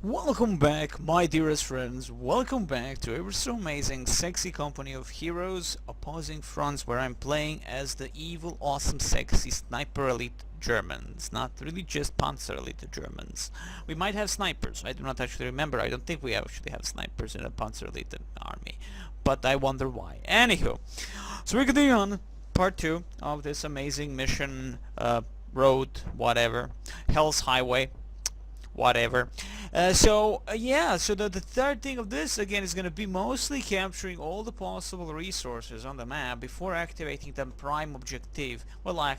Welcome back, my dearest friends. Welcome back to ever so amazing, sexy company of heroes opposing fronts, where I'm playing as the evil, awesome, sexy sniper elite Germans. Not really just Panzer elite Germans. We might have snipers. I do not actually remember. I don't think we actually have snipers in a Panzer elite army. But I wonder why. Anywho, so we're continuing on part 2 of this amazing mission, road, whatever, Hell's Highway. Whatever. So the third thing of this again is going to be mostly capturing all the possible resources on the map before activating the prime objective. Well,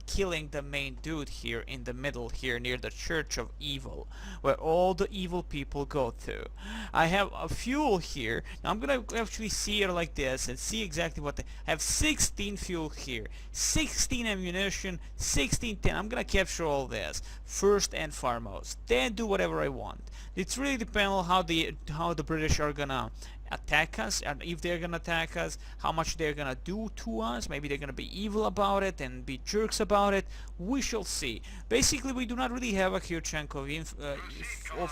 killing the main dude here in the middle, here near the Church of Evil, where all the evil people go to. I have a fuel here. Now I'm going to actually see it like this and see exactly what I have. 16 fuel here, 16 ammunition, 16 10. I'm going to capture all this first and foremost. Then do whatever I want. It's really depends on how the British are gonna attack us, and if they're gonna attack us, how much they're gonna do to us. Maybe they're gonna be evil about it and be jerks about it. We shall see. Basically, we do not really have a huge chunk of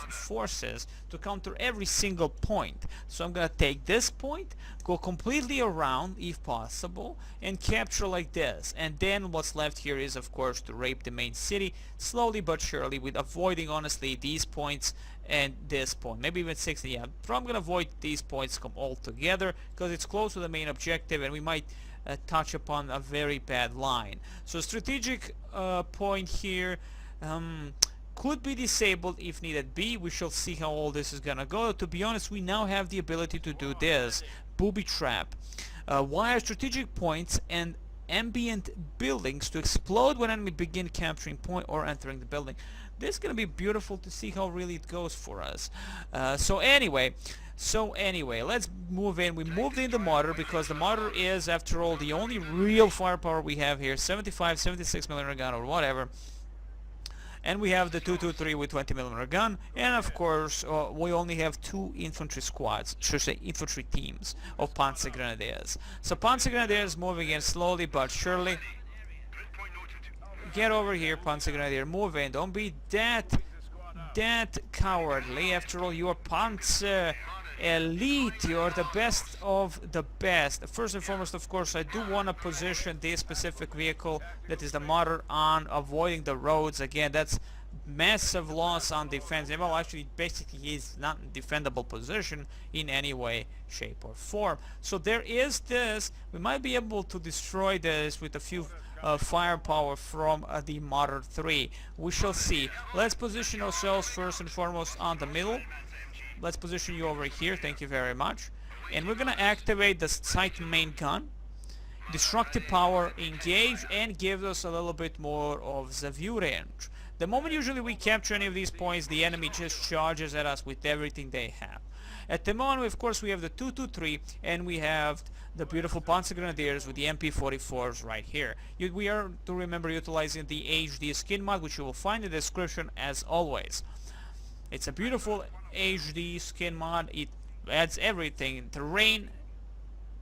forces to counter every single point. So I'm gonna take this point, go completely around if possible, and capture like this. And then what's left here is, of course, to rape the main city slowly but surely, with avoiding honestly these points and this point, maybe even 60. Yeah, I'm gonna avoid these points come all together because it's close to the main objective, and we might touch upon a very bad line. So strategic point here could be disabled if needed be. We shall see how all this is gonna go. To be honest, we now have the ability to do this booby trap, wire strategic points and ambient buildings to explode when enemy begin capturing point or entering the building. This is gonna be beautiful to see how really it goes for us. So anyway, let's move in. We moved in the mortar because the mortar is, after all, the only real firepower we have here. 75, 76 millimeter gun or whatever. And we have the 223 with 20 millimeter gun, and of course we only have 2 infantry squads, should say infantry teams of Panzer Grenadiers. So Panzer Grenadiers moving in slowly but surely. Get over here, Panzer Grenadier, move in. Don't be that cowardly. After all, you are Panzer elite. You're the best of the best. First and foremost, of course, I do want to position this specific vehicle, that is the mortar, on avoiding the roads. Again, that's massive loss on defense. Well, actually, basically, he's not in defendable position in any way, shape, or form. So there is this. We might be able to destroy this with a few firepower from the Mortar 3. We shall see. Let's position ourselves first and foremost on the middle. Let's position you over here. Thank you very much. And we're gonna activate the sight main gun. Destructive power engage, and gives us a little bit more of the view range. The moment usually we capture any of these points, the enemy just charges at us with everything they have. At the moment, of course, we have the 223, and we have the beautiful Panzer Grenadiers with the MP44s right here. We are to remember utilizing the HD skin mod, which you will find in the description as always. It's a beautiful HD skin mod. It adds everything: terrain,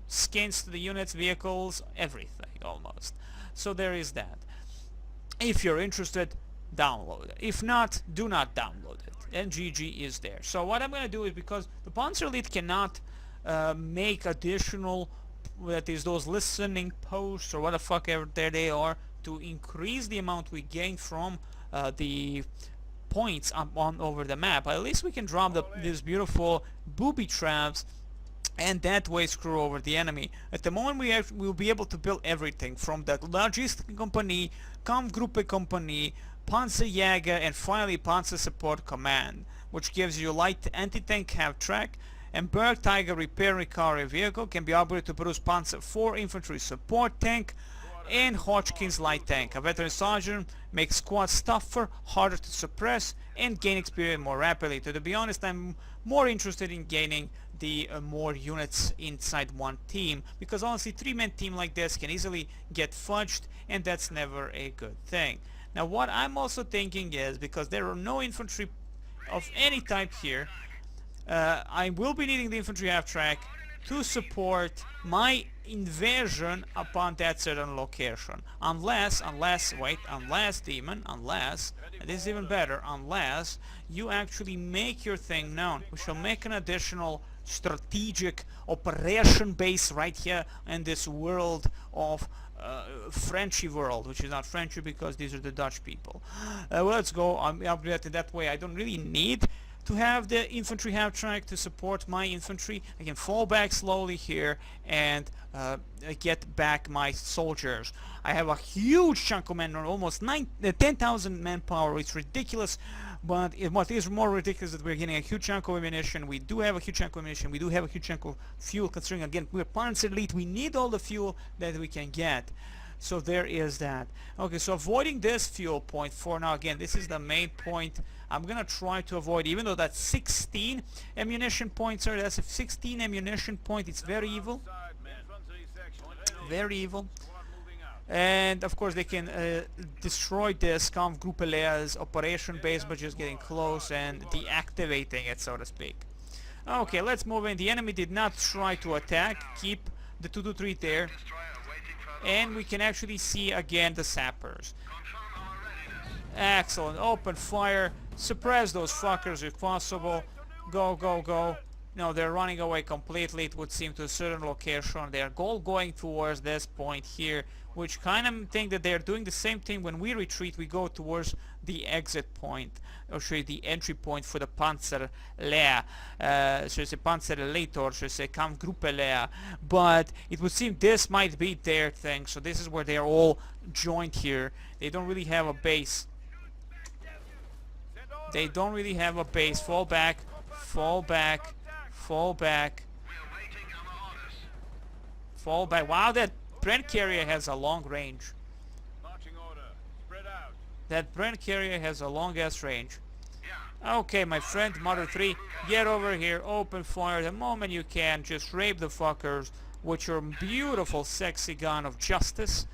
skins to the units, vehicles, everything almost. So there is that. If you're interested, download it. If not, do not download it. And GG is there. So what I'm going to do is, because the Panzer Elite cannot make additional, that is, those listening posts or what the fuck ever there they are, to increase the amount we gain from the points on over the map. At least we can drop these beautiful booby traps and that way screw over the enemy. At the moment we'll be able to build everything from the logistic company, Kampfgruppe company, Panzerjäger, and finally Panzer Support Command, which gives you light anti-tank half-track, and Berg Tiger repair recovery vehicle can be upgraded to produce Panzer IV infantry support tank and Hodgkin's light tank. A veteran sergeant makes squads tougher, harder to suppress, and gain experience more rapidly. To be honest, I'm more interested in gaining the more units inside one team, because honestly, 3-man team like this can easily get fudged, and that's never a good thing. Now what I'm also thinking is, because there are no infantry of any type here, I will be needing the infantry half track to support my invasion upon that certain location. Unless, demon, unless, and this is even better, unless you actually make your thing known. We shall make an additional strategic operation base right here in this world of Frenchy world, which is not Frenchy because these are the Dutch people. Well, let's go. I'm upgraded that way. I don't really need to have the infantry half track to support my infantry. I can fall back slowly here and get back my soldiers. I have a huge chunk of men, almost 10,000 manpower. It's ridiculous, but what is more ridiculous is that we're getting a huge chunk of ammunition. We do have a huge chunk of ammunition. We do have a huge chunk of fuel, considering, again, we're Panzer Elite. We need all the fuel that we can get. So there is that. Okay, so avoiding this fuel point for now. Again, this is the main point. I'm gonna try to avoid, even though that's 16 ammunition points, or that's a 16 ammunition point. It's very evil. Very evil. And of course they can destroy this Kampfgruppe Lehr's operation base by just getting close and deactivating it, so to speak. Okay, let's move in. The enemy did not try to attack. Keep the 223 there. And we can actually see again the sappers. Excellent. Open fire. Suppress those fuckers if possible. Go, go, go. No, they're running away completely, it would seem, to a certain location. They are all going towards this point here, which kind of think that they're doing the same thing. When we retreat, we go towards the exit point, or should I say the entry point for the Panzer Lehr, should I say Panzer Elite, or should I say Kampfgruppe Lehr. But it would seem this might be their thing, so this is where they're all joined here. They don't really have a base. They don't really have a base. Fall back, fall back, fall back, fall back. Wow, that Brent carrier has a long range. That Brent carrier has a long ass range. Okay, my friend, Mother 3, get over here, open fire the moment you can. Just rape the fuckers with your beautiful sexy gun of justice.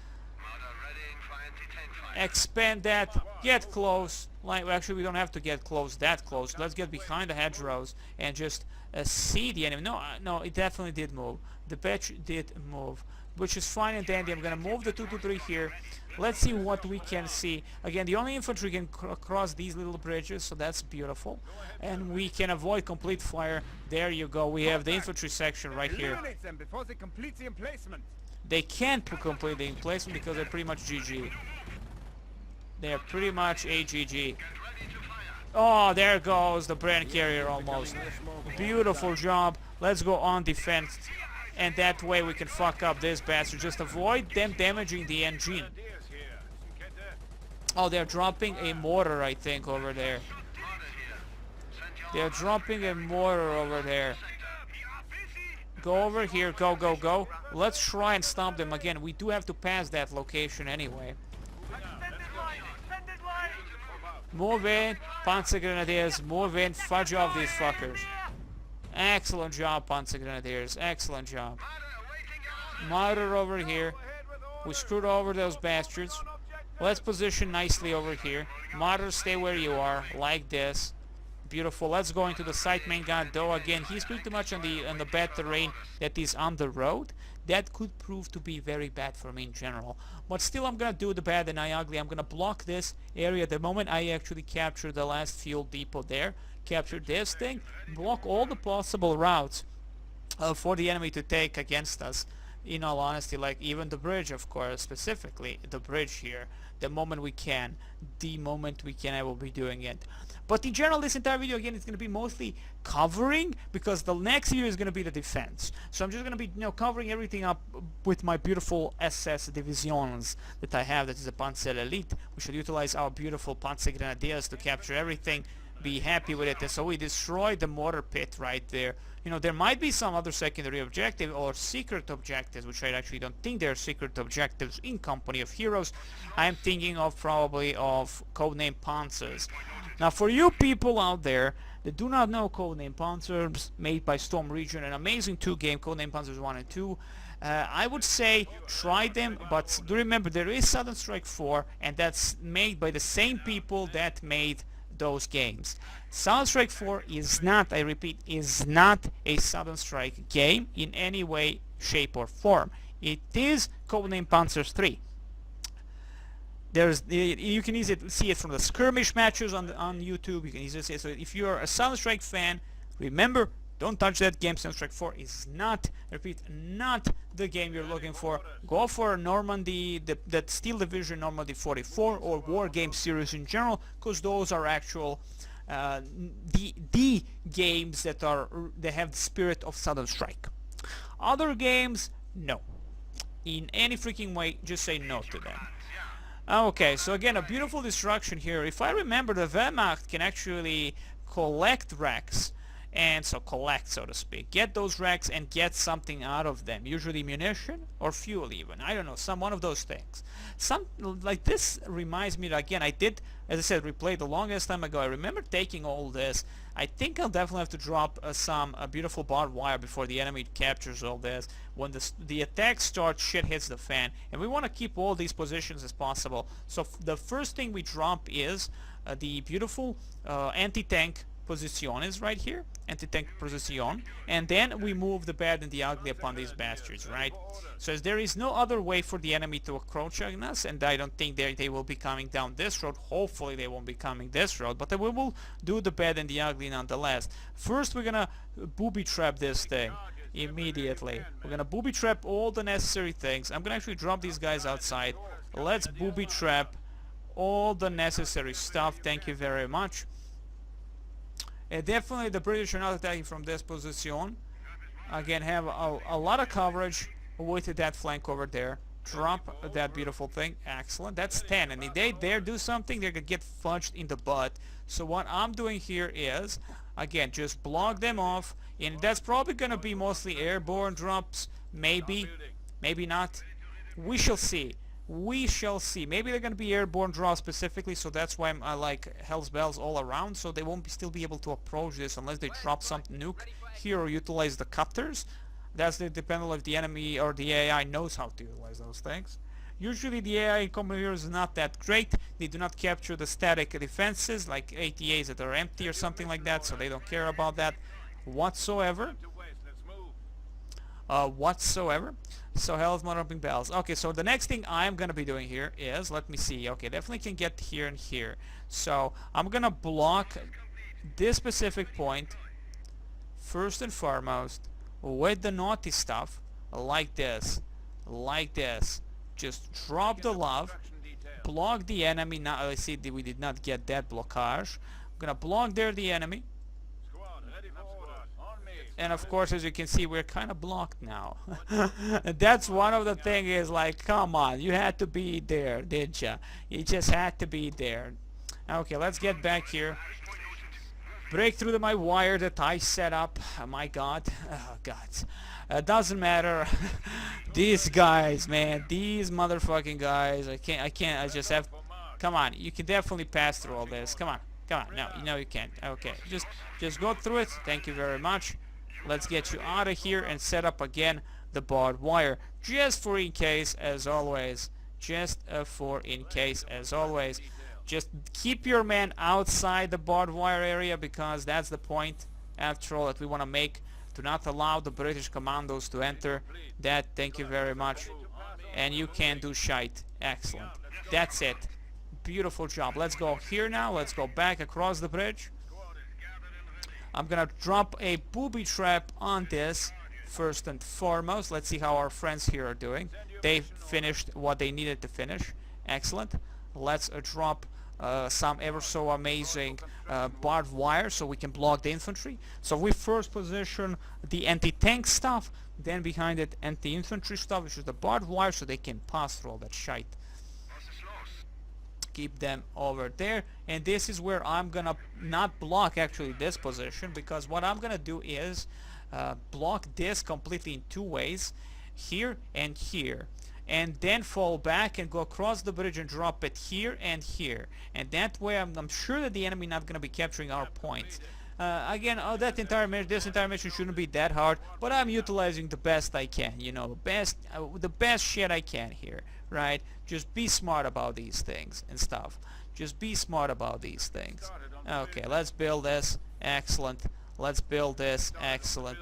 Expand that, get close. Like, actually, we don't have to get close, that close. Let's get behind the hedgerows and just see the enemy. No, it definitely did move. The batch did move, which is fine and dandy. I'm gonna move the 223 here. Let's see what we can see. Again, the only infantry can cross these little bridges, so that's beautiful. And we can avoid complete fire. There you go. We have the infantry section right here. They can't complete the emplacement because they're pretty much GG. They're pretty much a GG. Oh, there goes the brand carrier almost. Beautiful job. Let's go on defense. And that way we can fuck up this bastard. Just avoid them damaging the engine. Oh, they're dropping a mortar, I think, over there. They're dropping a mortar over there. Go over here. Go, go, go. Let's try and stop them again. We do have to pass that location anyway. Move in, Panzer Grenadiers, move in, fudge off these fuckers. Excellent job, Panzer Grenadiers, excellent job. Martyr over here. We screwed over those bastards. Let's position nicely over here. Martyr, stay where you are, like this. Beautiful. Let's go into the side main gun, though again, he's pretty much on the bad terrain that is on the road. That could prove to be very bad for me in general. But still, I'm gonna do the bad and I ugly. I'm gonna block this area. The moment I actually capture the last fuel depot there, capture this thing, block all the possible routes for the enemy to take against us. In all honesty, like even the bridge, of course, specifically the bridge here. The moment we can, I will be doing it. But in general, this entire video, again, it's going to be mostly covering, because the next video is going to be the defense. So I'm just going to be, covering everything up with my beautiful SS divisions that I have. That is a Panzer Elite. We should utilize our beautiful Panzer Grenadiers to capture everything, be happy with it. And so we destroyed the mortar pit right there. There might be some other secondary objective or secret objectives, which I actually don't think they're secret objectives in Company of Heroes. I'm thinking of probably of codename Panzers. Now, for you people out there that do not know Codename Panzers, made by Storm Region, an amazing 2 game, Codename Panzers 1 and 2, I would say try them, but do remember there is Sudden Strike 4, and that's made by the same people that made those games. Southern Strike 4 is not, I repeat, is not a Southern Strike game in any way, shape or form. It is codenamed Panzer 3. You can easily see it from the skirmish matches on YouTube. You can easily see it. So if you're a Southern Strike fan, remember, don't touch that game. Southern Strike 4 is not, I repeat, not the game you're looking for. Go for Normandy, that Steel Division Normandy 44 or War Game series in general, because those are actual the games that have the spirit of Southern Strike. Other games, no. In any freaking way, just say no to them. Okay, so again, a beautiful destruction here. If I remember, the Wehrmacht can actually collect wrecks, and so collect, so to speak. Get those wrecks and get something out of them. Usually munition or fuel even. I don't know, one of those things. Like this reminds me that, again, I did, as I said, replay the longest time ago. I remember taking all this. I think I'll definitely have to drop some beautiful barbed wire before the enemy captures all this. When the attack starts, shit hits the fan. And we want to keep all these positions as possible. So the first thing we drop is the beautiful anti-tank position is right here, anti-tank position, and then we move the bad and the ugly upon these bastards, right? So as there is no other way for the enemy to approach us, and I don't think they will be coming down this road. Hopefully they won't be coming this road, but we will do the bad and the ugly nonetheless. First we're gonna booby trap this thing immediately. We're gonna booby trap all the necessary things. I'm gonna actually drop these guys outside. Let's booby trap all the necessary stuff. Thank you very much. Definitely the British are not attacking from this position. Again, have a lot of coverage with that flank over there. Drop that beautiful thing. Excellent. That's 10. And if they dare do something, they're going to get fudged in the butt. So what I'm doing here is, again, just block them off. And that's probably going to be mostly airborne drops. Maybe. Maybe not. We shall see. We shall see. Maybe they're going to be airborne draws specifically, so that's why I like Hell's Bells all around, so they won't still be able to approach this unless they drop some nuke here or utilize the cutters. That's dependent if the enemy or the AI knows how to utilize those things. Usually the AI in combat here is not that great. They do not capture the static defenses like ATAs that are empty or something like that, so they don't care about that whatsoever. So Hell's Motoring Bells. Okay, so the next thing I'm gonna be doing here is, let me see, okay, definitely can get here and here. So I'm gonna block this specific point first and foremost with the naughty stuff like this. Just drop the love, block the enemy. Now I see that we did not get that blockage. I'm gonna block there the enemy. And of course, as you can see, we're kind of blocked now. That's one of the things is like, come on, you had to be there, didn't you? You just had to be there. Okay, let's get back here. Break through my wire that I set up. Oh my god. Oh god. Doesn't matter. These guys, man. These motherfucking guys. I can't. I just have... Come on. You can definitely pass through all this. Come on. No, you can't. Okay. Just go through it. Thank you very much. Let's get you out of here and set up again the barbed wire. Just for in case, as always. Just Just keep your man outside the barbed wire area, because that's the point, after all, that we want to make. Do not allow the British commandos to enter that. Thank you very much. And you can do shite. Excellent. That's it. Beautiful job. Let's go here now. Let's go back across the bridge. I'm gonna drop a booby trap on this first and foremost. Let's see how our friends here are doing. They finished what they needed to finish. Excellent. Let's drop some ever so amazing barbed wire so we can block the infantry. So we first position the anti-tank stuff, then behind it anti-infantry stuff, which is the barbed wire, so they can pass through all that shite. Keep them over there, and this is where I'm gonna not block actually this position, because what I'm gonna do is block this completely in two ways, here and here, and then fall back and go across the bridge and drop it here and here, and that way I'm sure that the enemy not gonna be capturing our points. Again, this entire mission shouldn't be that hard, but I'm utilizing the best I can, you know, the best shit I can here, right? Just be smart about these things and stuff. Just be smart about these things. Okay, let's build this. Excellent. Let's build this. Excellent.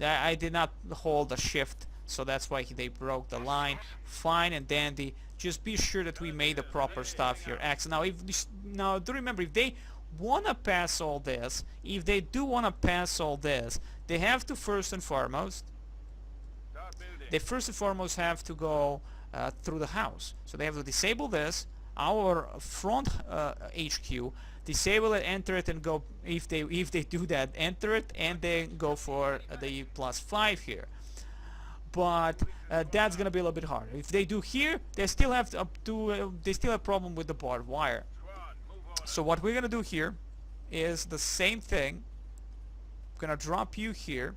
I did not hold the shift, so that's why they broke the line. Fine and dandy. Just be sure that we made the proper stuff here. Excellent. Now do remember, if they wanna pass all this, if they do wanna pass all this, they have to first and foremost have to go through the house. So they have to disable this, our front HQ, disable it, enter it, and go. If they do that, enter it and then go for the +5 here. But that's gonna be a little bit harder. If they do here, they still have they still have problem with the barbed wire. So what we're gonna do here is the same thing. I'm gonna drop you here.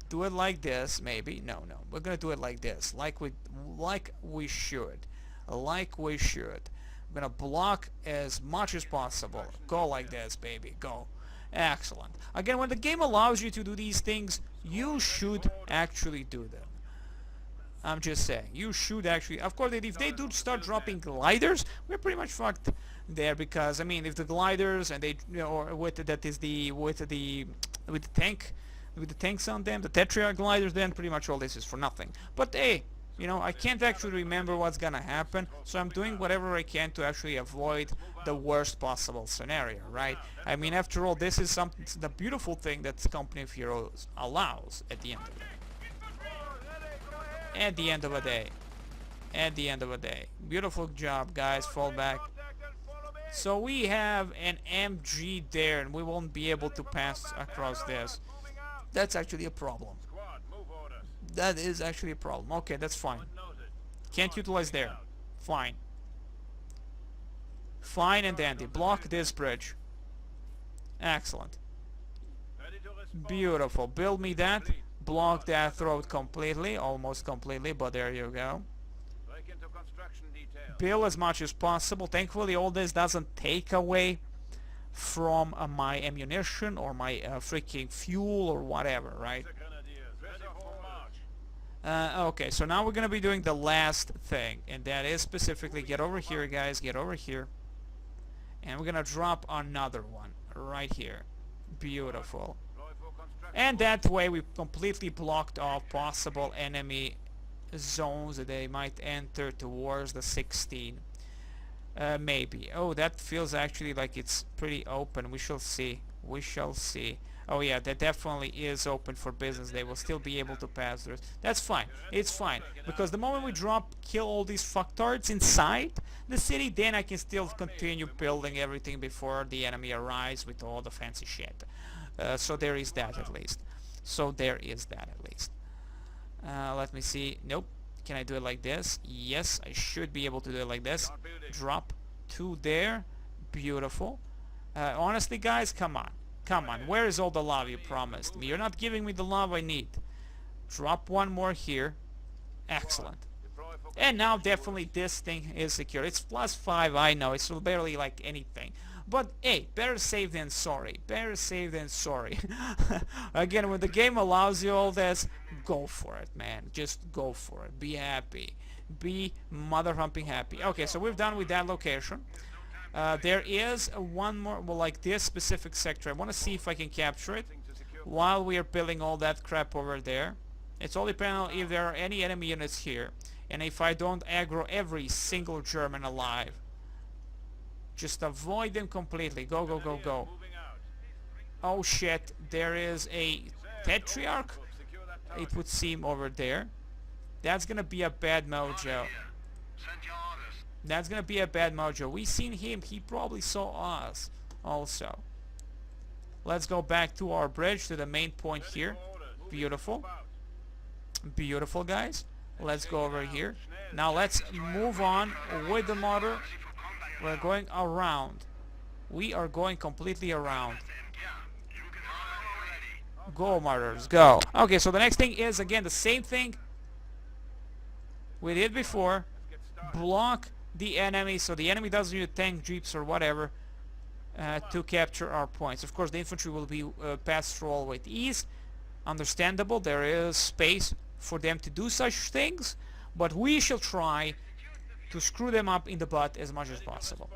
Do it like this, maybe. No, we're gonna do it like this, like we should. I'm gonna block as much as possible. Go like this, baby. Go. Excellent. Again, when the game allows you to do these things, you should actually do them. I'm just saying, you should actually. Of course, if they do start dropping gliders, we're pretty much fucked there, because I mean, if the gliders and they, or with the tanks on them, the Tetrarch gliders, then pretty much all this is for nothing. But hey, you know, I can't actually remember what's gonna happen, so I'm doing whatever I can to actually avoid the worst possible scenario, right? I mean, after all, this is the beautiful thing that Company of Heroes allows at the end of the day. At the end of the day. Beautiful job, guys. Fall back. So we have an MG there, and we won't be able to pass across this. That's actually a problem. That is actually a problem. Okay, that's fine. Can't utilize there. Fine. Fine and dandy. Block this bridge. Excellent. Beautiful. Build me that. Block that road completely. Almost completely, but there you go. Build as much as possible. Thankfully, all this doesn't take away from my ammunition or my freaking fuel or whatever, right? Okay, so now we're gonna be doing the last thing, and that is specifically, get over here, guys, get over here, and we're gonna drop another one right here. Beautiful. And that way we completely blocked off possible enemy zones that they might enter towards the 16. Maybe. Oh, that feels actually like it's pretty open. We shall see. We shall see. Oh yeah, that definitely is open for business. They will still be able to pass through. That's fine. It's fine. Because the moment we kill all these fucktards inside the city, then I can still continue building everything before the enemy arrives with all the fancy shit. So there is that at least. Let me see. Nope. Can I do it like this? Yes, I should be able to do it like this. Drop 2 there. Beautiful. Honestly, guys, come on. Come on. Where is all the love you promised me? You're not giving me the love I need. Drop 1 more here. Excellent. And now definitely this thing is secure. It's +5, I know. It's barely like anything. But hey, better safe than sorry. Better safe than sorry. Again, when the game allows you all this, go for it, man. Just go for it. Be happy. Be mother humping happy. Okay, so we're done with that location. There is one more, well, like this specific sector. I want to see if I can capture it while we are building all that crap over there. It's all depending on if there are any enemy units here, and if I don't aggro every single German alive. Just avoid them completely. Go, go, go, go. Oh shit, there is a Tetrarch, it would seem, over there. That's gonna be a bad mojo. That's gonna be a bad mojo. We seen him, he probably saw us also. Let's go back to our bridge, to the main point here. Beautiful. Beautiful, guys. Let's go over here. Now let's move on with the motor. We're going around. We are going completely around. Go, martyrs, go. Okay, so the next thing is, again, the same thing we did before. Block the enemy, so the enemy doesn't use tank, jeeps, or whatever to capture our points. Of course, the infantry will be passed through all with ease. Understandable, there is space for them to do such things, but we shall try to screw them up in the butt as much as possible.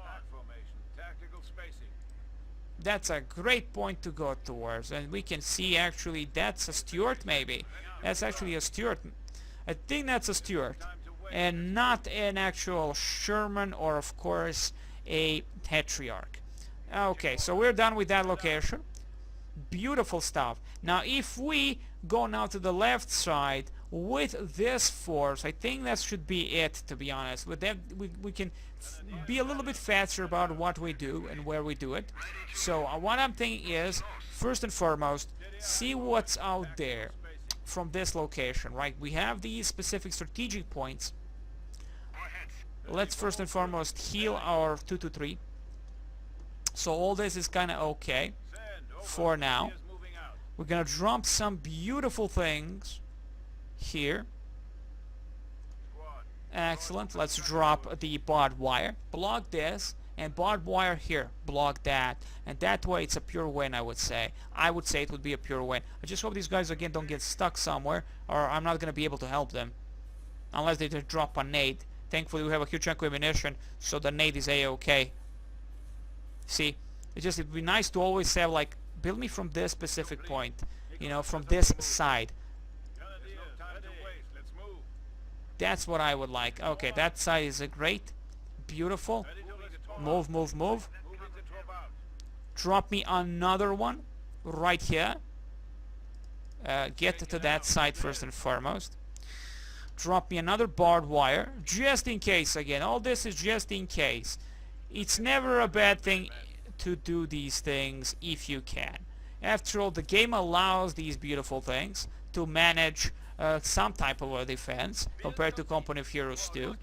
That's a great point to go towards, and we can see actually that's a Stuart maybe. That's actually a Stuart. I think that's a Stuart and not an actual Sherman or of course a Patriarch. Okay, so we're done with that location. Beautiful stuff. Now if we go now to the left side with this force, I think that should be it, to be honest. With that we can be a little bit faster about what we do and where we do it. So what I'm thinking is, first and foremost, see what's out there from this location, right? We have these specific strategic points. Let's first and foremost heal our 223. So all this is kind of okay for now. We're gonna drop some beautiful things here. Excellent. Let's drop the barbed wire. Block this, and barbed wire here. Block that. And that way it's a pure win, I would say. I would say it would be a pure win. I just hope these guys again don't get stuck somewhere, or I'm not gonna be able to help them. Unless they just drop a nade. Thankfully we have a huge chunk of ammunition, so the nade is a-okay. See? It'd be nice to always have, like, build me from this specific point. You know, from this side. That's what I would like. Okay, that side is a great. Beautiful. Move, move, move. Drop me another one right here. Get to that side first and foremost. Drop me another barbed wire, just in case again. All this is just in case. It's never a bad thing to do these things if you can. After all, the game allows these beautiful things to manage some type of a defense compared to Company of Heroes 2.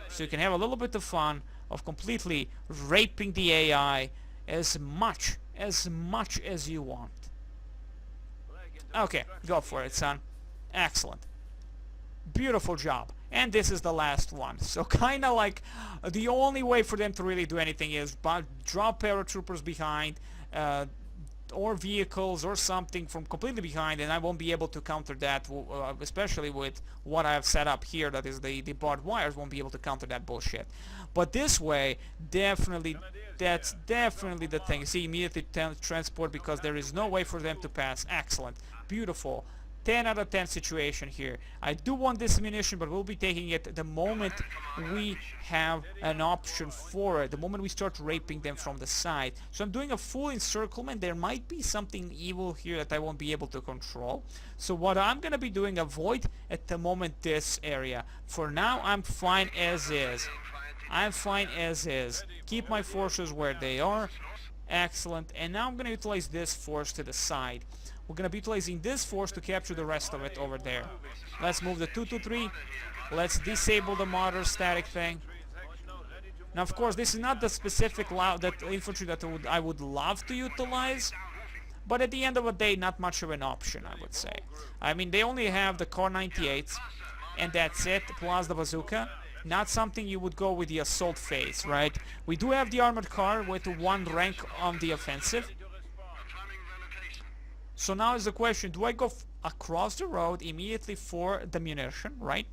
So you can have a little bit of fun of completely raping the AI as much as you want. Okay, go for it, son. Excellent. Beautiful job. And this is the last one. So kind of like the only way for them to really do anything is drop paratroopers behind, or vehicles or something from completely behind, and I won't be able to counter that, especially with what I have set up here, that is the barbed wires, won't be able to counter that bullshit. But this way, definitely, that's definitely the thing. See, immediately transport, because there is no way for them to pass. Excellent. Beautiful. 10 out of 10 situation here. I do want this ammunition, but we'll be taking it the moment we have an option for it, the moment we start raping them from the side. So I'm doing a full encirclement. There might be something evil here that I won't be able to control. So what I'm gonna be doing, avoid at the moment this area. For now, I'm fine as is. I'm fine as is. Keep my forces where they are. Excellent. And now I'm gonna utilize this force to the side. We're going to be utilizing this force to capture the rest of it over there. Let's move the 223. Let's disable the mortar static thing. Now, of course, this is not the specific infantry that I would love to utilize, but at the end of the day, not much of an option, I would say. I mean, they only have the Car 98s, and that's it, plus the bazooka. Not something you would go with the assault phase, right? We do have the armored car with 1 rank on the offensive. So now is the question, do I go across the road immediately for the munition, right?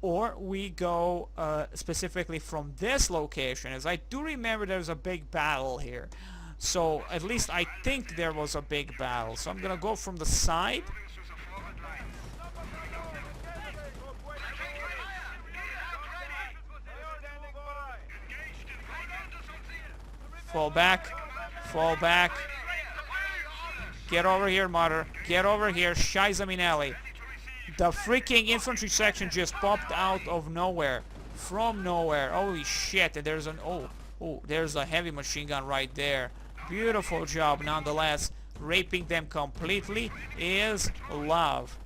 Or we go specifically from this location, as I do remember there's a big battle here. So at least I think there was a big battle. So I'm gonna go from the side. Fall back, fall back. Get over here, Mother. Get over here, Shiza Minelli. The freaking infantry section just popped out of nowhere. From nowhere. Holy shit. And there's an... Oh, there's a heavy machine gun right there. Beautiful job, nonetheless. Raping them completely is love.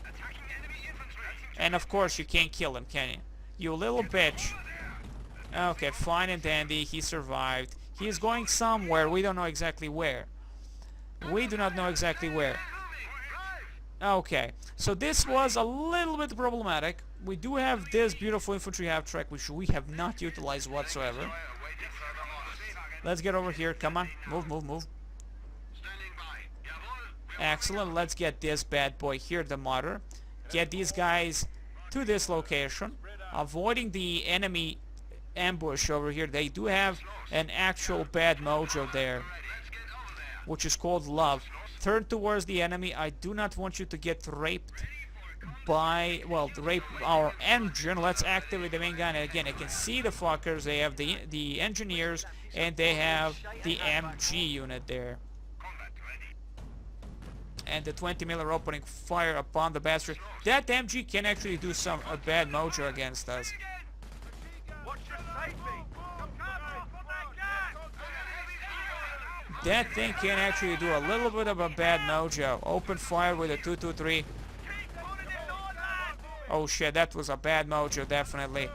And of course, you can't kill him, can you? You little bitch. Okay, fine and dandy. He survived. He is going somewhere. We don't know exactly where. We do not know exactly where. Okay, so this was a little bit problematic. We do have this beautiful infantry half-track, which we have not utilized whatsoever. Let's get over here. Come on. Move, move, move. Excellent. Let's get this bad boy here, the mortar. Get these guys to this location. Avoiding the enemy ambush over here. They do have an actual bad mojo there, which is called love. Turn towards the enemy. I do not want you to get raped by, well, rape our engine. Let's activate the main gun. And again, you can see the fuckers. They have the engineers, and they have the MG unit there. And the 20 miller opening fire upon the bastard. That MG can actually do some bad mojo against us. That thing can actually do a little bit of a bad mojo. Open fire with a 223. Oh shit, that was a bad mojo, definitely.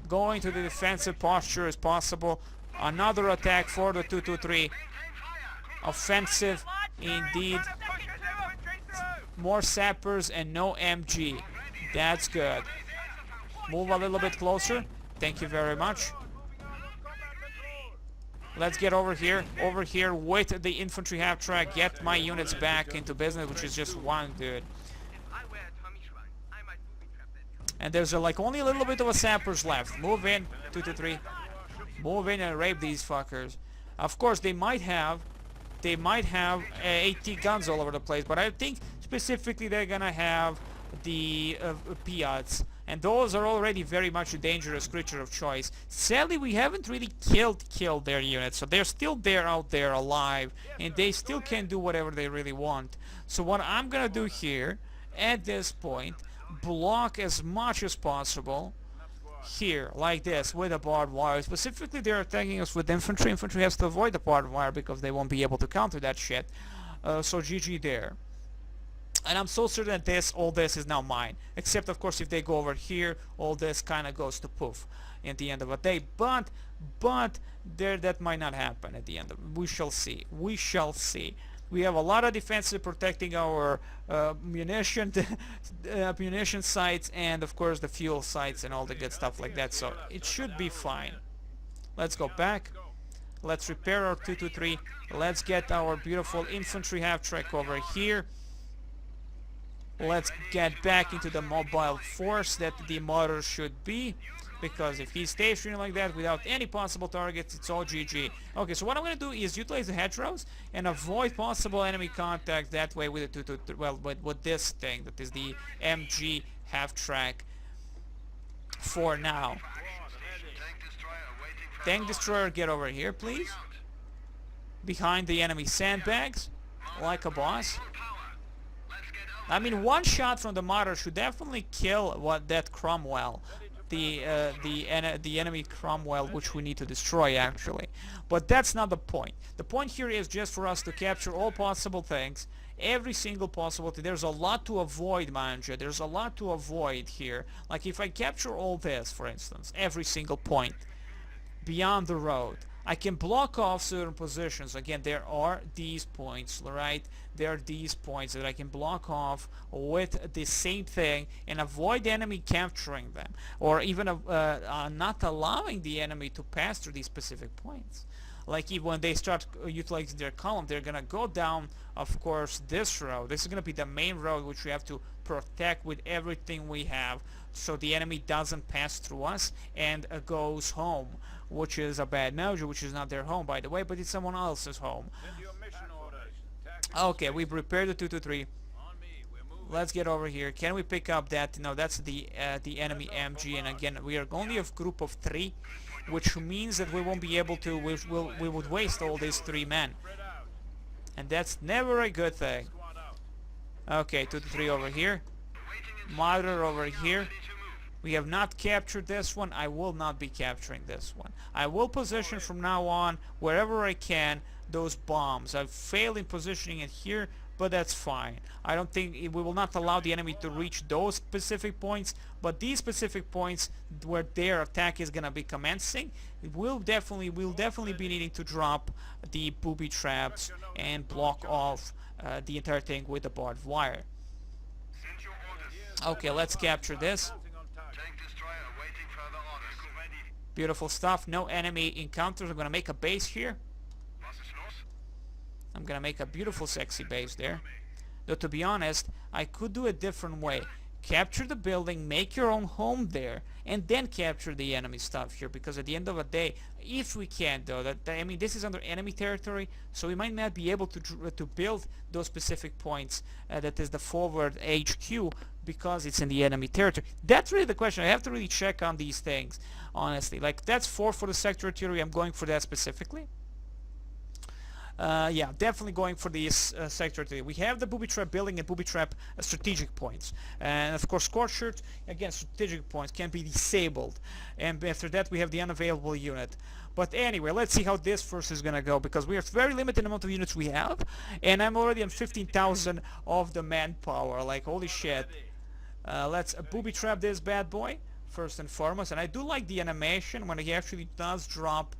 Going to the defensive posture is possible. Another attack for the 223. Offensive indeed. More sappers and no MG. That's good. Move a little bit closer. Thank you very much. Let's get over here with the infantry half-track. Get my units back into business, which is just one dude. And there's like only a little bit of a sappers left. Move in, 223. Move in and rape these fuckers. Of course, they might have AT guns all over the place, but I think specifically they're gonna have the Pt.8s, and those are already very much a dangerous creature of choice. Sadly, we haven't really killed their units, so they're still there out there alive, and they still can do whatever they really want. So what I'm gonna do here at this point, block as much as possible here, like this, with a barbed wire. Specifically, they're attacking us with infantry. Infantry has to avoid the barbed wire because they won't be able to counter that shit. So GG there. And I'm so certain that all this is now mine. Except, of course, if they go over here, all this kind of goes to poof at the end of the day. But that might not happen at the end of it. We shall see. We shall see. We have a lot of defensive protecting our munition sites, and of course the fuel sites and all the good stuff like that, so it should be fine. Let's go back. Let's repair our 223. Let's get our beautiful infantry half-track over here. Let's get back into the mobile force that the motor should be, because if he's stationary like that without any possible targets, it's all GG. Okay, so what I'm going to do is utilize the hedgerows and avoid possible enemy contact that way with the with this thing that is the MG half-track for now. Tank destroyer, get over here, please. Behind the enemy sandbags, like a boss. I mean, one shot from the motor should definitely kill that Cromwell. The enemy Cromwell, which we need to destroy actually. But that's not the point. The point here is just for us to capture all possible things, every single possibility. There's a lot to avoid, manja. There's a lot to avoid here. Like if I capture all this, for instance, every single point beyond the road, I can block off certain positions. Again, there are these points, right? There are these points that I can block off with the same thing and avoid the enemy capturing them, or even not allowing the enemy to pass through these specific points. Like when they start utilizing their column, they're gonna go down, of course, this road. This is gonna be the main road, which we have to protect with everything we have, so the enemy doesn't pass through us and goes home, which is a bad measure, which is not their home, by the way, but it's someone else's home. Okay, we've repaired the 223. Let's get over here. Can we pick up that? No, that's the enemy MG, and again, we are only a group of 3, which means that we won't be able to. We would waste all these 3 men, and that's never a good thing. Okay, 223 over here. Monitor over here. We have not captured this one. I will not be capturing this one. I will position from now on wherever I can those bombs. I've failed in positioning it here, but that's fine. I don't think we will not allow the enemy to reach those specific points, but these specific points where their attack is gonna be commencing, we'll definitely be needing to drop the booby traps and block off the entire thing with the barbed wire. Okay, let's capture this. Beautiful stuff. No enemy encounters. I'm gonna make a base here. I'm gonna make a beautiful sexy base there. Though to be honest, I could do a different way. capture the building, make your own home there, and then capture the enemy stuff here, because at the end of the day, if we can, though, I mean, this is under enemy territory, so we might not be able to build those specific points, that is the forward HQ, because it's in the enemy territory. That's really the question. I have to really check on these things, honestly. Like, that's 4 for the sector artillery. I'm going for that specifically. Yeah, definitely going for these sector artillery. We have the booby trap building and booby trap strategic points, and of course scorched, again, strategic points can be disabled, and after that we have the unavailable unit. But anyway, let's see how this first is gonna go, because we are very limited amount of units we have, and I'm already on 15,000 of the manpower. Like, holy shit. Let's booby trap this bad boy first and foremost, and I do like the animation when he actually does drop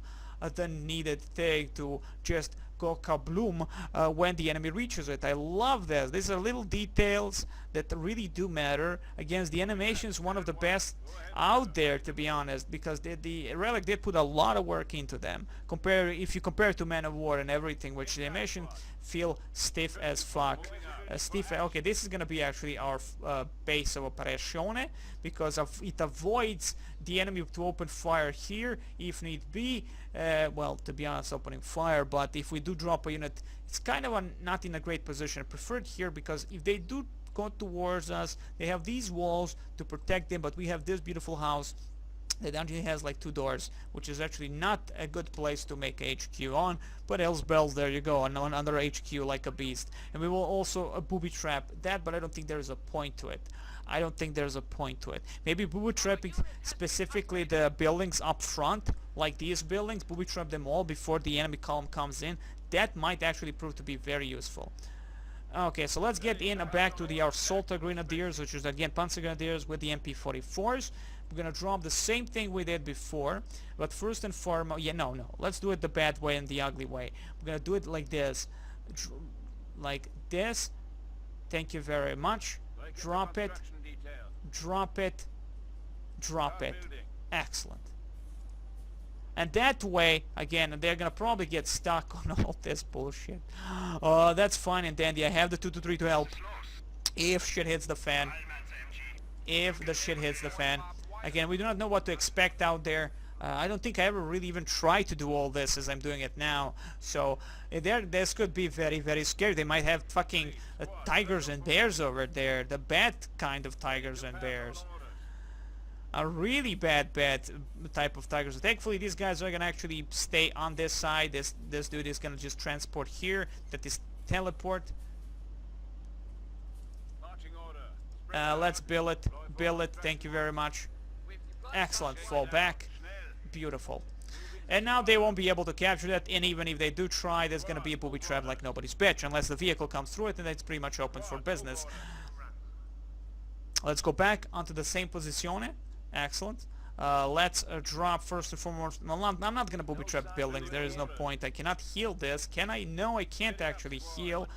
the needed thing to just go kabloom when the enemy reaches it. I love this. These are little details that really do matter. Again, the animation is one of the best out there, to be honest, because the Relic did put a lot of work into them. If you compare to Man of War and everything, which the animation feel stiff as fuck. Okay, this is gonna be actually our base of operation, because it avoids the enemy to open fire here if need be. Well, to be honest, opening fire, but if we do drop a unit, it's kind of not in a great position. I prefer it here, because if they do go towards us, they have these walls to protect them, but we have this beautiful house that actually has like 2 doors, which is actually not a good place to make HQ on, but Elsbells, there you go, another HQ like a beast. And we will also booby trap that, but I don't think there's a point to it. I don't think there's a point to it. Maybe booby trapping specifically the buildings up front, like these buildings, booby trap them all before the enemy column comes in. That might actually prove to be very useful. Okay, so let's get in back to our Assault Grenadiers, which is again Panzer Grenadiers with the MP44s. We're gonna drop the same thing we did before, but first and foremost, no, let's do it the bad way and the ugly way. We're gonna do it like this, like this. Thank you very much. Drop it, drop it, drop it. Excellent. And that way, again, they're gonna probably get stuck on all this bullshit. That's fine and dandy. I have the 223 to help if shit hits the fan. If the shit hits the fan. Again, we do not know what to expect out there. I don't think I ever really even tried to do all this as I'm doing it now. So this could be very, very scary. They might have fucking tigers and bears over there. The bad kind of tigers and bears. A really bad type of tigers. Thankfully, these guys are gonna actually stay on this side. This dude is gonna just transport here. That is teleport. Let's bill it. Bill it. Thank you very much. Excellent. Fall back. Beautiful. And now they won't be able to capture that, and even if they do try, there's gonna be a booby trap like nobody's bitch, unless the vehicle comes through it, and it's pretty much open for business. Let's go back onto the same position. Excellent. Let's drop first and foremost. No, I'm not gonna booby trap buildings. There is no point. I cannot heal this. Can I? No, I can't actually heal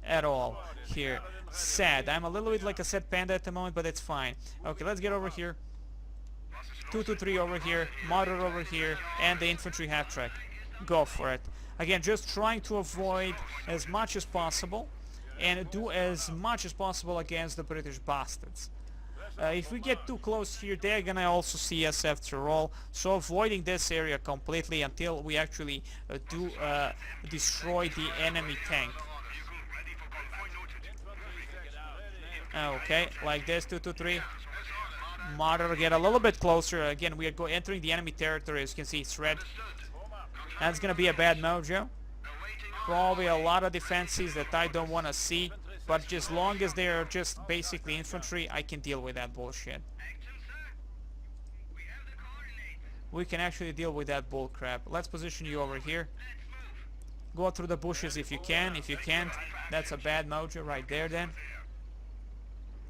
at all here. Sad. I'm a little bit like a sad panda at the moment, but it's fine. Okay, let's get over here. 223 over here, mortar over here, and the infantry half-track. Go for it. Again, just trying to avoid as much as possible and do as much as possible against the British bastards. If we get too close here, they're gonna also see us after all, so avoiding this area completely until we actually destroy the enemy tank. Okay, like this, 223. Mortar, get a little bit closer. Again, we are entering the enemy territory. As you can see, it's red. That's gonna be a bad mojo. Probably a lot of defenses that I don't want to see, but just long as they are just basically infantry, I can deal with that bullshit. We can actually deal with that bull crap. Let's position you over here. Go through the bushes if you can. If you can't, that's a bad mojo right there then.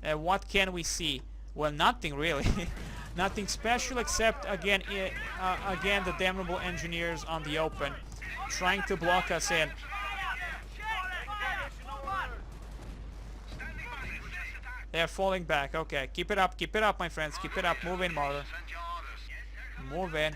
What can we see? Well, nothing really. Nothing special except again the damnable engineers on the open trying to block us in. They're falling back. Okay, keep it up my friends, keep it up. Move in, mortar. Move in.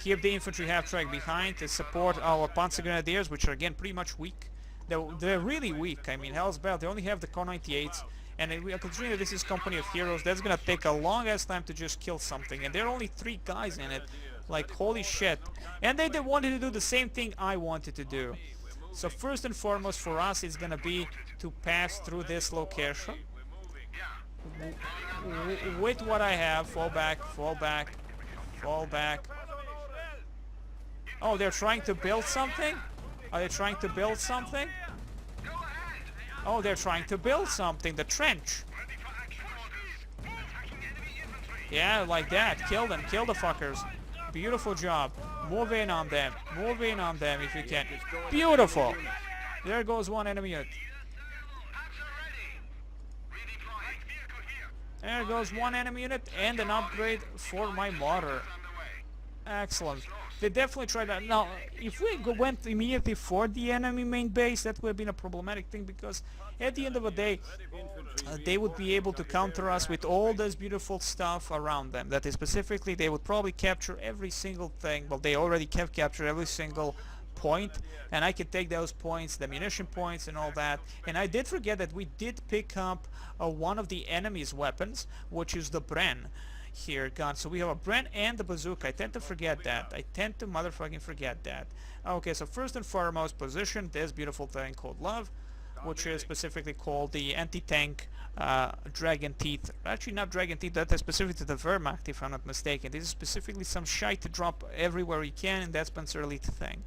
Keep the infantry half-track behind to support our Panzer Grenadiers, which are again pretty much weak. They're really weak. I mean, hell's bell, they only have the Kt.8s, And considering that this is Company of Heroes, that's gonna take a long ass time to just kill something, and there are only 3 guys in it. Like, holy shit. And they wanted to do the same thing I wanted to do. So first and foremost for us is gonna be to pass through this location with what I have. Fall back, fall back, fall back. Oh, they're trying to build something? Are they trying to build something? Oh, they're trying to build something. The trench. Yeah, like that. Kill them. Kill the fuckers. Beautiful job. Move in on them. Move in on them if you can. Beautiful. There goes one enemy unit. There goes one enemy unit and an upgrade for my mortar. Excellent. They definitely tried that. Now, if we went immediately for the enemy main base, that would have been a problematic thing, because at the end of the day, they would be able to counter us with all this beautiful stuff around them. That is, specifically, they would probably capture every single thing. Well, they already captured every single point, and I could take those points, the munition points and all that. And I did forget that we did pick up one of the enemy's weapons, which is the Bren. Here, gun. So we have a Bren and the bazooka. I tend to forget that. I tend to motherfucking forget that. Okay, so first and foremost, position this beautiful thing called Love, which is specifically called the anti-tank Dragon Teeth. Actually, not Dragon Teeth, that is specific to the Wehrmacht, if I'm not mistaken. This is specifically some shite to drop everywhere you can, and that's Panzer Elite thing.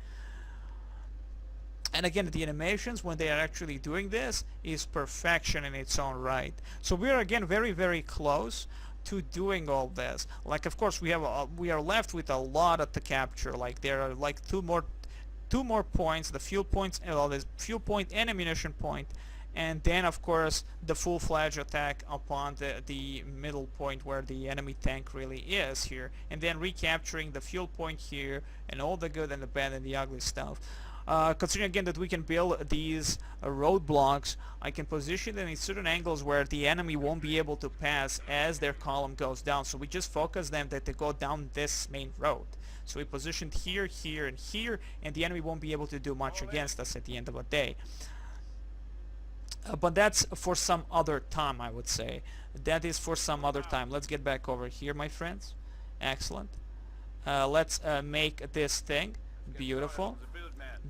And again, the animations, when they are actually doing this, is perfection in its own right. So we're again very, very close to doing all this. Like, of course, we are left with a lot to capture. Like, there are like two more points, the fuel points, well, the fuel point and ammunition point, and then of course the full-fledged attack upon the middle point where the enemy tank really is here, and then recapturing the fuel point here, and all the good and the bad and the ugly stuff. Considering again that we can build these roadblocks, I can position them in certain angles where the enemy won't be able to pass as their column goes down. So we just focus them that they go down this main road. So we positioned here, here, and here, and the enemy won't be able to do much against us at the end of the day. But that's for some other time, I would say. That is for some other time. Let's get back over here, my friends. Excellent. Let's make this thing beautiful.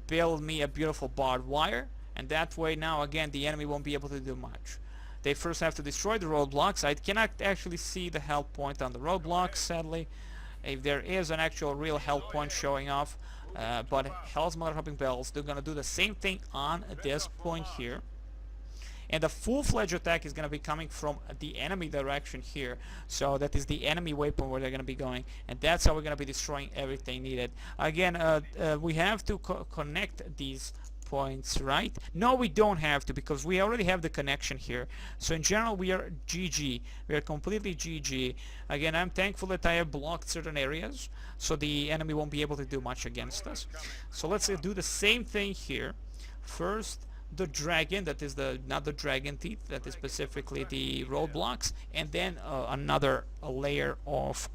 Build me a beautiful barbed wire, and that way now again the enemy won't be able to do much. They first have to destroy the roadblocks. I cannot actually see the health point on the roadblocks, sadly. If there is an actual real health point showing off, but hell's mother-hopping bells, they're gonna do the same thing on this point here. And the full-fledged attack is going to be coming from the enemy direction here. So that is the enemy waypoint where they're going to be going. And that's how we're going to be destroying everything needed. Again, we have to connect these points, right? No, we don't have to, because we already have the connection here. So in general, we are GG. We are completely GG. Again, I'm thankful that I have blocked certain areas, so the enemy won't be able to do much against us. So let's do the same thing here. First, the dragon, that is not the dragon teeth, that is specifically the roadblocks, and then another layer of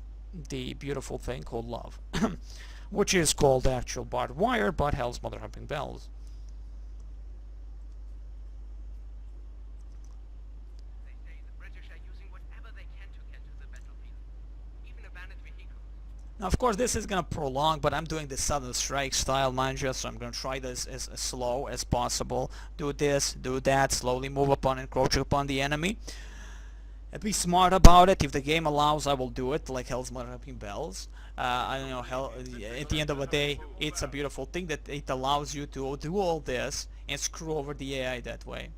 the beautiful thing called Love, which is called actual barbed wire, but hell's mother-hopping bells. Now, of course, this is going to prolong, but I'm doing the sudden strike style, mind you, so I'm going to try this as slow as possible. Do this, do that, slowly move upon, encroach upon the enemy. And be smart about it. If the game allows, I will do it, like hell's mother-hopping bells. I don't know, hell, at the end of the day, it's a beautiful thing that it allows you to do all this and screw over the AI that way.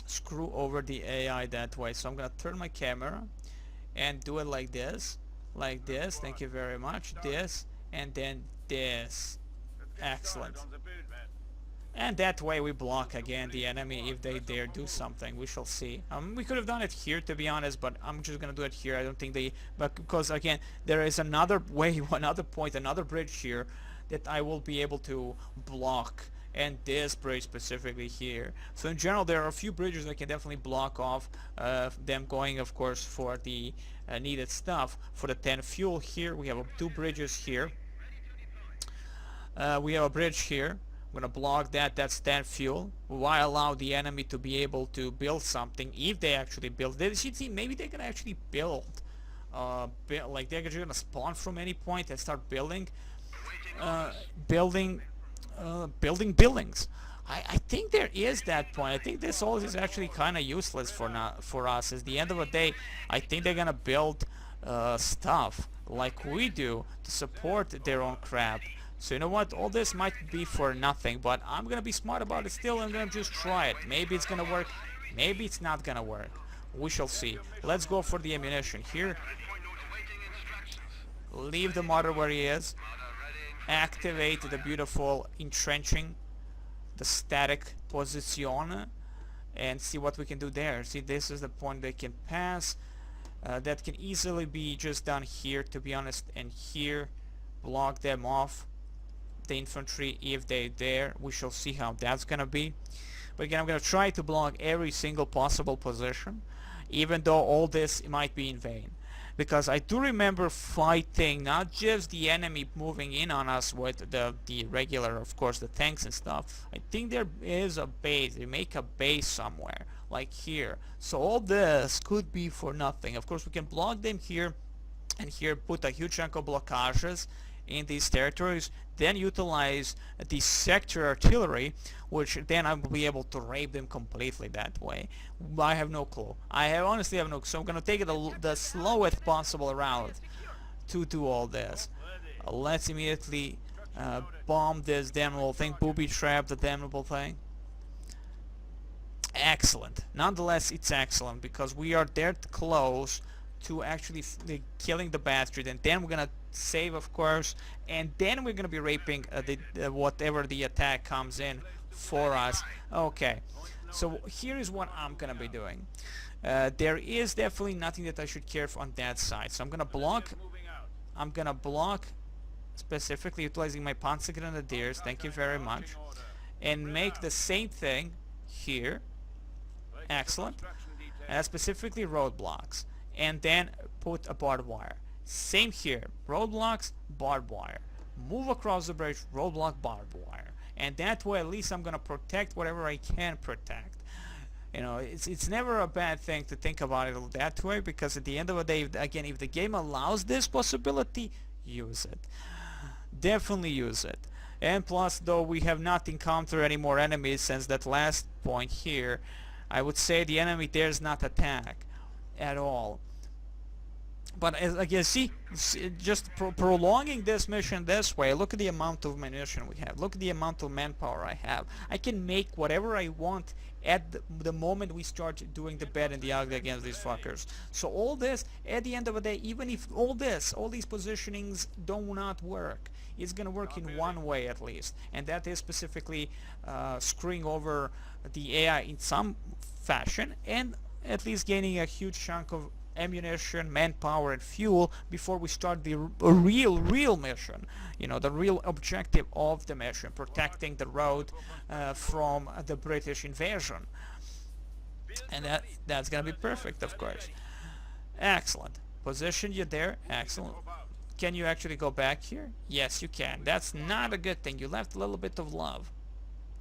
Screw over the AI that way. So I'm going to turn my camera and do it like this. Like this, thank you very much, this, and then this. Excellent. And that way we block again the enemy if they dare do something. We shall see. We could have done it here, to be honest, but I'm just gonna do it here. I don't think but because again, there is another way, another point, another bridge here that I will be able to block, and this bridge specifically here. So in general, there are a few bridges that can definitely block off them going, of course, for the needed stuff. For the 10 fuel here, we have two bridges here. We have a bridge here. I'm gonna block that. That's 10 fuel. Why allow the enemy to be able to build something if they actually build? They should see maybe they can actually build. Like they're just gonna spawn from any point and start building, building buildings. I think there is that point. I think this all is actually kind of useless for us. At the end of the day, I think they're gonna build stuff like we do to support their own crap. So you know what? All this might be for nothing, but I'm gonna be smart about it still. I'm gonna just try it. Maybe it's gonna work. Maybe it's not gonna work. We shall see. Let's go for the ammunition here. Leave the mortar where he is. Activate the beautiful entrenching, the static position, and see what we can do there. See, this is the point they can pass. That can easily be just done here, to be honest, and here. Block them off, the infantry, if they're there. We shall see how that's gonna be. But again, I'm gonna try to block every single possible position, even though all this might be in vain. Because I do remember fighting not just the enemy moving in on us with the regular, of course, the tanks and stuff. I think there is a base. They make a base somewhere, like here. So all this could be for nothing. Of course, we can block them here and here, put a huge chunk of blockages in these territories, then utilize the sector artillery, which then I will be able to rape them completely that way. I have no clue. Honestly have no clue. So I'm gonna take it the slowest possible route to do all this. Let's immediately bomb this damnable thing, booby trap the damnable thing. Excellent. Nonetheless, it's excellent because we are that close to actually killing the bastard, and then we're gonna save, of course, and then we're gonna be raping whatever the attack comes in for us. Okay, so here is what I'm gonna be doing. There is definitely nothing that I should care for on that side, so I'm gonna block specifically utilizing my Panzer Grenadiers, thank you very much, and make the same thing here. Excellent. And specifically roadblocks, and then put a barbed wire. Same here, roadblocks, barbed wire. Move across the bridge, roadblock, barbed wire. And that way at least I'm gonna protect whatever I can protect. You know, it's never a bad thing to think about it that way, because at the end of the day, again, if the game allows this possibility, use it. Definitely use it. And plus, though we have not encountered any more enemies since that last point here, I would say the enemy dares not attack at all. But as again, see, just prolonging this mission this way, look at the amount of munition we have, look at the amount of manpower I have. I can make whatever I want at the moment we start doing the bad and the ugly against these fuckers. So all this, at the end of the day, even if all these positionings do not work, it's gonna work in one way at least, and that is specifically screwing over the AI in some fashion, and at least gaining a huge chunk of ammunition, manpower, and fuel before we start the real mission. You know, the real objective of the mission, protecting the road from the British invasion. And that's gonna be perfect, of course. Excellent. Position you there. Excellent. Can you actually go back here? Yes, you can. That's not a good thing. You left a little bit of love.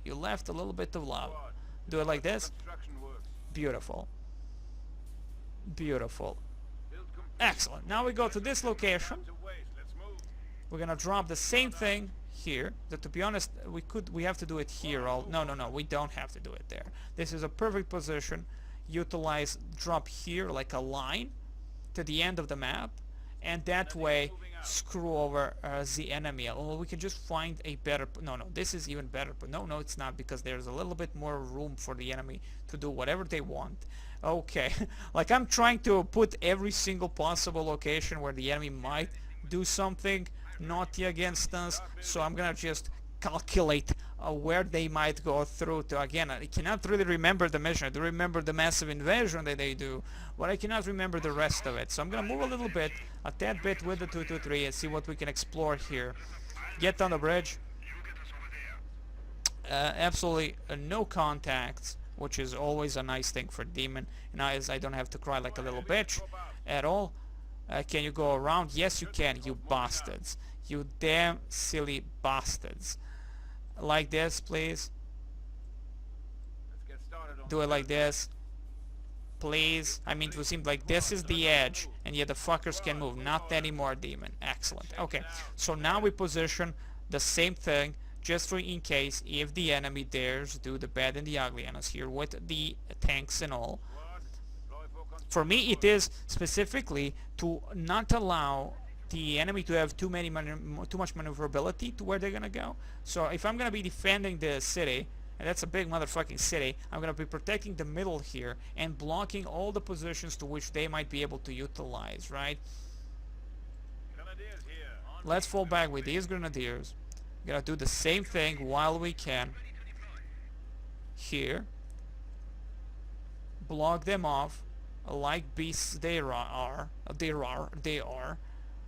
You left a little bit of love. Do it like this. Beautiful. Beautiful. Excellent. Now we go to this location. We're gonna drop the same thing here. That, to be honest, we have to do it here. No, we don't have to do it there. This is a perfect position. Utilize drop here like a line to the end of the map, and that way screw over the enemy. Or we can just find a better. No, this is even better. But no, it's not, because there's a little bit more room for the enemy to do whatever they want. Okay, like I'm trying to put every single possible location where the enemy might do something naughty against us, so I'm gonna just calculate where they might go through to. Again, I cannot really remember the mission. I do remember the massive invasion that they do, but I cannot remember the rest of it. So I'm gonna move a little bit, a tad bit with the 223, and see what we can explore here. Get on the bridge. Absolutely no contacts, which is always a nice thing for Demon. Now, as I don't have to cry like a little bitch at all. Can you go around? Yes, you can, you bastards. You damn silly bastards. like this, please. Do it like this, please. I mean, it would seem like this is the edge, and yet the fuckers can move. Not anymore, demon. Excellent. Okay, so now we position the same thing, just for in case if the enemy dares do the bad and the ugly on us here with the tanks and all. For me, it is specifically to not allow the enemy to have too much maneuverability to where they're gonna go. So if I'm gonna be defending the city, and that's a big motherfucking city, I'm gonna be protecting the middle here and blocking all the positions to which they might be able to utilize, right? Let's fall back with these grenadiers. We're gonna do the same thing while we can here. Block them off like beasts they are.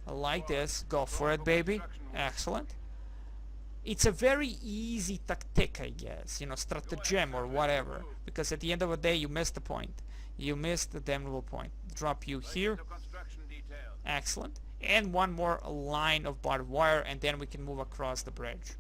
Like this. Go for it, baby. Excellent. It's a very easy tactic, I guess, you know, stratagem or whatever, because at the end of the day you missed the point. You missed the damnable point. Drop you here. Excellent. And one more line of barbed wire, and then we can move across the bridge.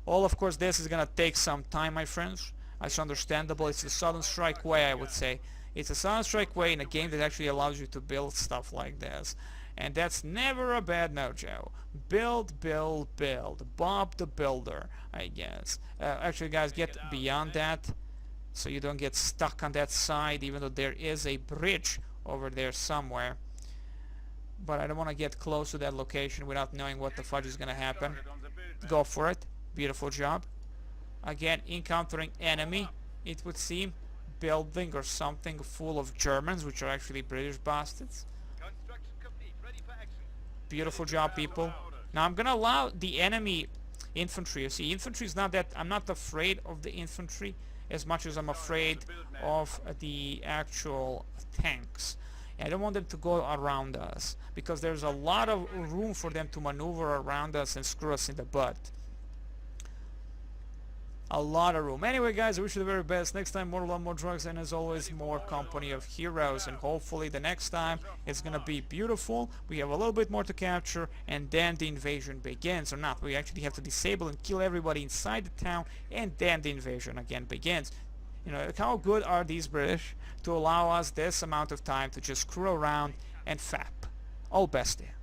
All, of course, this is gonna take some time, my friends. It's understandable. It's a sudden strike way, I would say. It's a sudden strike way in a game that actually allows you to build stuff like this. And that's never a bad mojo. Build, build, build. Bob the Builder, I guess. Actually, guys, get beyond that so you don't get stuck on that side, even though there is a bridge over there somewhere. But I don't want to get close to that location without knowing what the fudge is going to happen. Go for it. Beautiful job. Again, encountering enemy, it would seem. Building or something full of Germans, which are actually British bastards. Beautiful job, people. Now I'm gonna allow the enemy infantry. You see, infantry is not that... I'm not afraid of the infantry as much as I'm afraid of the actual tanks. I don't want them to go around us, because there's a lot of room for them to maneuver around us and screw us in the butt. A lot of room. Anyway, guys, I wish you the very best. Next time, more love, more drugs, and as always, more company of heroes. And hopefully the next time it's gonna be beautiful. We have a little bit more to capture, and then the invasion begins. Or not, we actually have to disable and kill everybody inside the town, and then the invasion again begins. You know, how good are these British to allow us this amount of time to just screw around and fap? All best there.